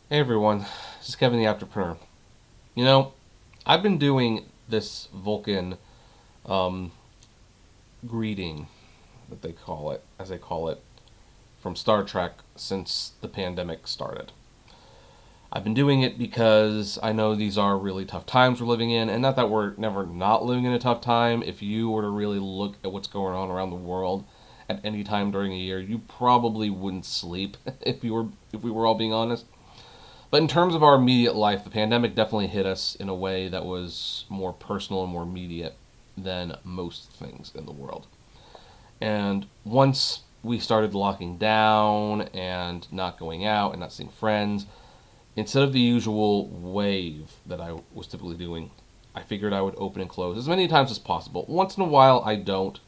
Hey everyone, this is Kevin the Apptrepreneur. You know, I've been doing this Vulcan um, greeting, that they call it, as they call it, from Star Trek since the pandemic started. I've been doing it because I know these are really tough times we're living in, and not that we're never not living in a tough time. If you were to really look at what's going on around the world at any time during a year, you probably wouldn't sleep if we were all being honest. But in terms of our immediate life, the pandemic definitely hit us in a way that was more personal and more immediate than most things in the world. And once we started locking down and not going out and not seeing friends, instead of the usual wave that I was typically doing, I figured I would open and close as many times as possible. Once in a while, I don't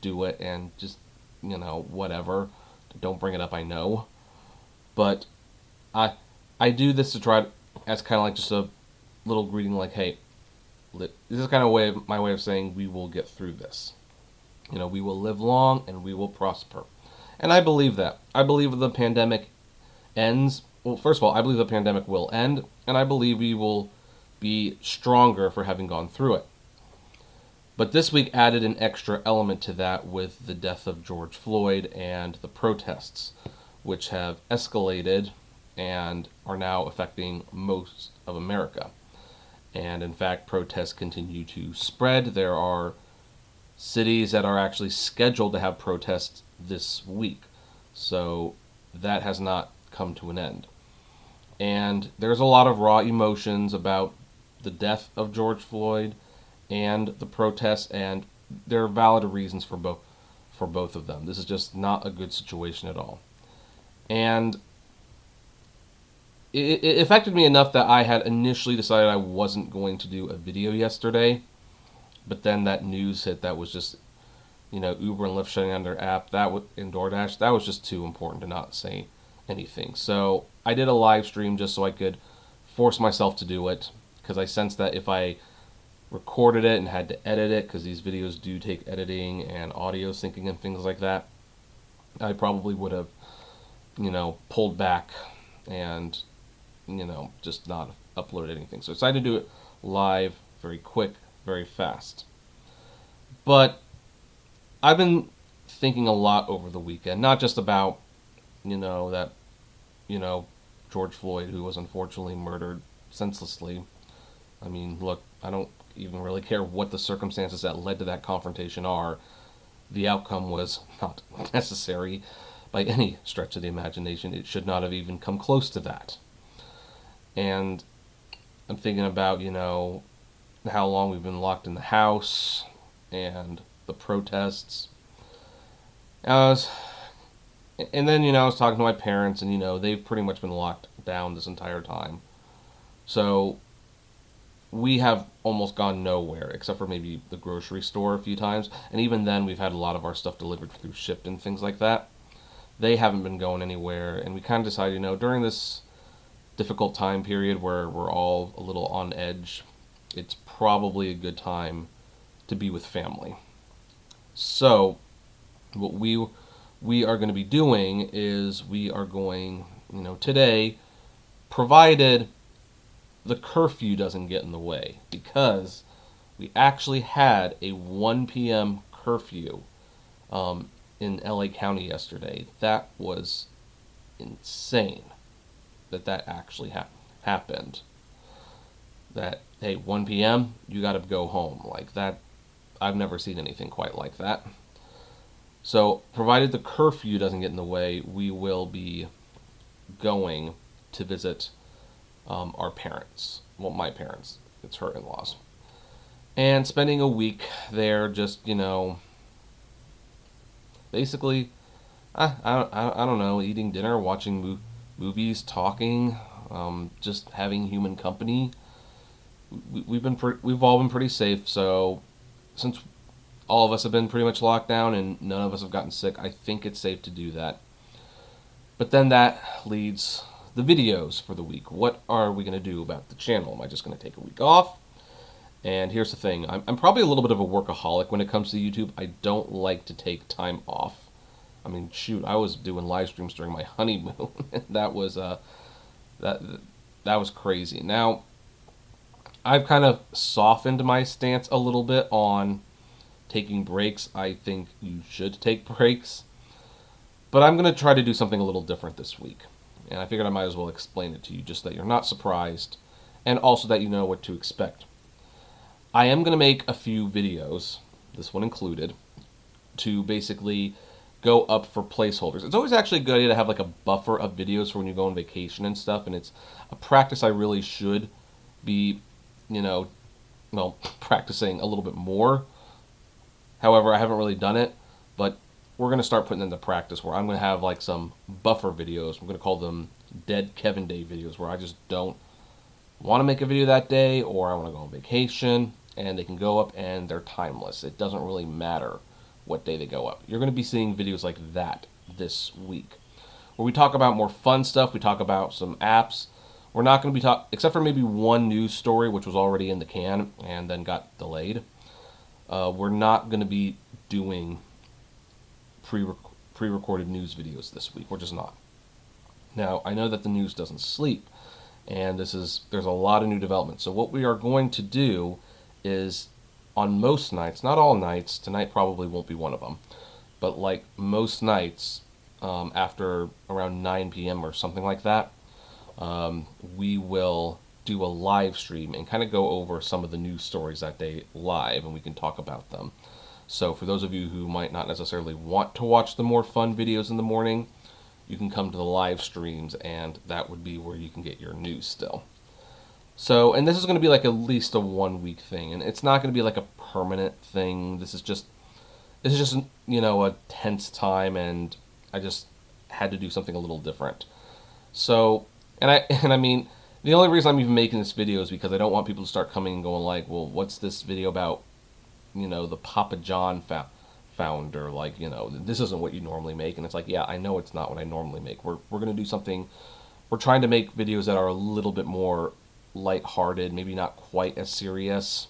do it and just, whatever. Don't bring it up, I know. But I I do this to try as kind of like just a little greeting, like, hey, this is kind of my way of saying we will get through this. We will live long and we will prosper, and I believe that. I believe the pandemic ends. Well, first of all, I believe the pandemic will end, and I believe we will be stronger for having gone through it. But this week added an extra element to that with the death of George Floyd and the protests, which have escalated and are now affecting most of America. And in fact, protests continue to spread. There are cities that are actually scheduled to have protests this week. So that has not come to an end. And there's a lot of raw emotions about the death of George Floyd and the protests, and there are valid reasons for both of them. This is just not a good situation at all. And it affected me enough that I had initially decided I wasn't going to do a video yesterday, but then that news hit that was just, Uber and Lyft shutting down their app, in DoorDash, that was just too important to not say anything. So I did a live stream just so I could force myself to do it, because I sensed that if I recorded it and had to edit it, because these videos do take editing and audio syncing and things like that, I probably would have, pulled back and just not upload anything. So I decided to do it live, very quick, very fast. But I've been thinking a lot over the weekend, not just about, that, George Floyd, who was unfortunately murdered senselessly. I mean, look, I don't even really care what the circumstances that led to that confrontation are. The outcome was not necessary by any stretch of the imagination. It should not have even come close to that. And I'm thinking about, how long we've been locked in the house and the protests. I was, and then, I was talking to my parents, and, they've pretty much been locked down this entire time. So we have almost gone nowhere, except for maybe the grocery store a few times. And even then, we've had a lot of our stuff delivered through Shipt and things like that. They haven't been going anywhere. And we kind of decided, during this difficult time period where we're all a little on edge, it's probably a good time to be with family. So what we are going to be doing is we are going, today, provided the curfew doesn't get in the way, because we actually had a 1 p.m. curfew in LA County yesterday. That was insane that actually happened. That, hey, 1 p.m., you got to go home. Like that, I've never seen anything quite like that. So, provided the curfew doesn't get in the way, we will be going to visit our parents. Well, my parents. It's her in-laws. And spending a week there, just, basically, I don't know, eating dinner, watching movies, talking, just having human company. We've all been pretty safe. So since all of us have been pretty much locked down and none of us have gotten sick, I think it's safe to do that. But then that leads the videos for the week. What are we going to do about the channel? Am I just going to take a week off? And here's the thing. I'm probably a little bit of a workaholic when it comes to YouTube. I don't like to take time off. I mean, shoot, I was doing live streams during my honeymoon. That was That that was crazy. Now, I've kind of softened my stance a little bit on taking breaks. I think you should take breaks, but I'm going to try to do something a little different this week. And I figured I might as well explain it to you just that you're not surprised and also that you know what to expect. I am going to make a few videos, this one included, to basically go up for placeholders. It's always actually a good idea to have like a buffer of videos for when you go on vacation and stuff, and it's a practice I really should be, you know, well, practicing a little bit more. However, I haven't really done it, but we're going to start putting into practice where I'm going to have like some buffer videos. I'm going to call them Dead Kevin Day videos, where I just don't want to make a video that day, or I want to go on vacation, and they can go up and they're timeless. It doesn't really matter what day they go up. You're going to be seeing videos like that this week, where we talk about more fun stuff. We talk about some apps. We're not going to be except for maybe one news story, which was already in the can and then got delayed. We're not going to be doing pre-recorded news videos this week. We're just not. Now, I know that the news doesn't sleep, and there's a lot of new developments. So what we are going to do is, on most nights, not all nights, tonight probably won't be one of them, but like most nights, after around 9 p.m. or something like that, we will do a live stream and kind of go over some of the news stories that day live, and we can talk about them. So for those of you who might not necessarily want to watch the more fun videos in the morning, you can come to the live streams, and that would be where you can get your news still. So, and this is going to be like at least a 1 week thing, and it's not going to be like a permanent thing. This is just a tense time, and I just had to do something a little different. So, and I mean, the only reason I'm even making this video is because I don't want people to start coming and going like, well, what's this video about? The Papa John founder, like, this isn't what you normally make. And it's like, yeah, I know it's not what I normally make. We're going to do something. We're trying to make videos that are a little bit more lighthearted, maybe not quite as serious.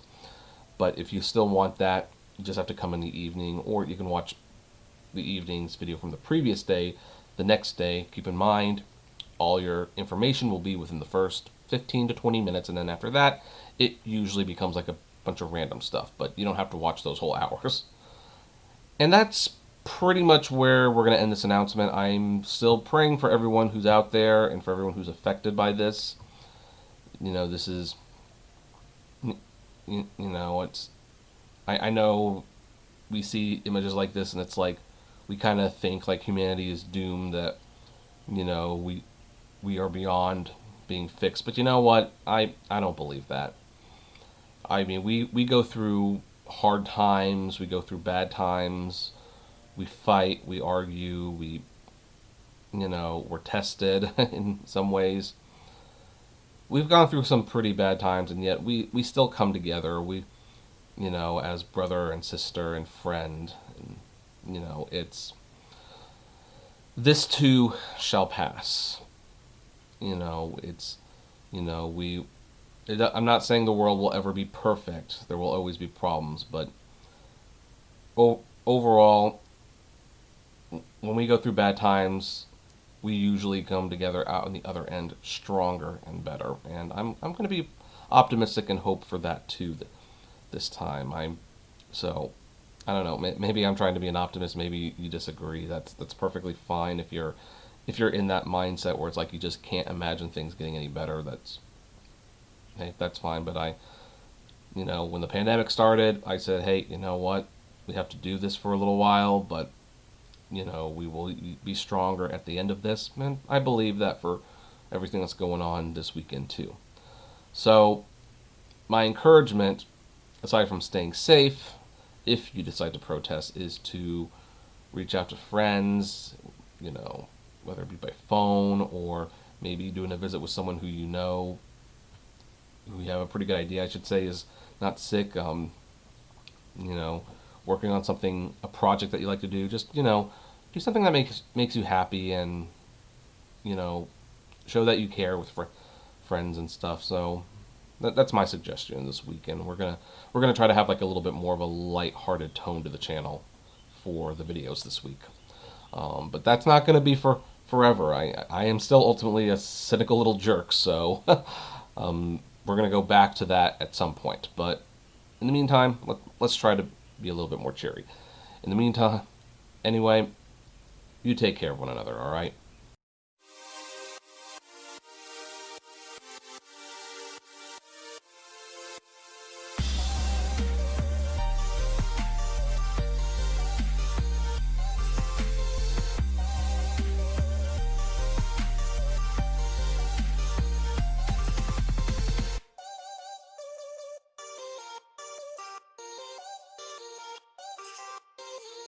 But if you still want that, you just have to come in the evening, or you can watch the evening's video from the previous day the next day. Keep in mind, all your information will be within the first 15 to 20 minutes, and then after that, it usually becomes like a bunch of random stuff, but you don't have to watch those whole hours. And that's pretty much where we're going to end this announcement. I'm still praying for everyone who's out there and for everyone who's affected by this. This is, it's, I know we see images like this, and it's like, we kind of think like humanity is doomed, that, we are beyond being fixed. But you know what? I don't believe that. I mean, we go through hard times, we go through bad times, we fight, we argue, we're tested in some ways. We've gone through some pretty bad times, and yet we still come together, as brother and sister and friend. And, it's, this too shall pass. I'm not saying the world will ever be perfect. There will always be problems, but overall, when we go through bad times, we usually come together out on the other end stronger and better. And I'm going to be optimistic and hope for that too this time. I don't know. Maybe I'm trying to be an optimist. Maybe you disagree. That's perfectly fine. If you're in that mindset where it's like you just can't imagine things getting any better, hey, that's fine. But when the pandemic started, I said, hey, you know what? We have to do this for a little while, but, we will be stronger at the end of this. And I believe that for everything that's going on this weekend, too. So, my encouragement, aside from staying safe, if you decide to protest, is to reach out to friends, whether it be by phone or maybe doing a visit with someone who who you have a pretty good idea, I should say, is not sick, working on something, a project that you like to do, just, do something that makes you happy, and, show that you care with friends and stuff. So that's my suggestion this weekend. We're gonna try to have like a little bit more of a light-hearted tone to the channel for the videos this week. But that's not going to be for forever. I am still ultimately a cynical little jerk, so we're going to go back to that at some point. But in the meantime, let's try to be a little bit more cheery. In the meantime, anyway, you take care of one another, all right?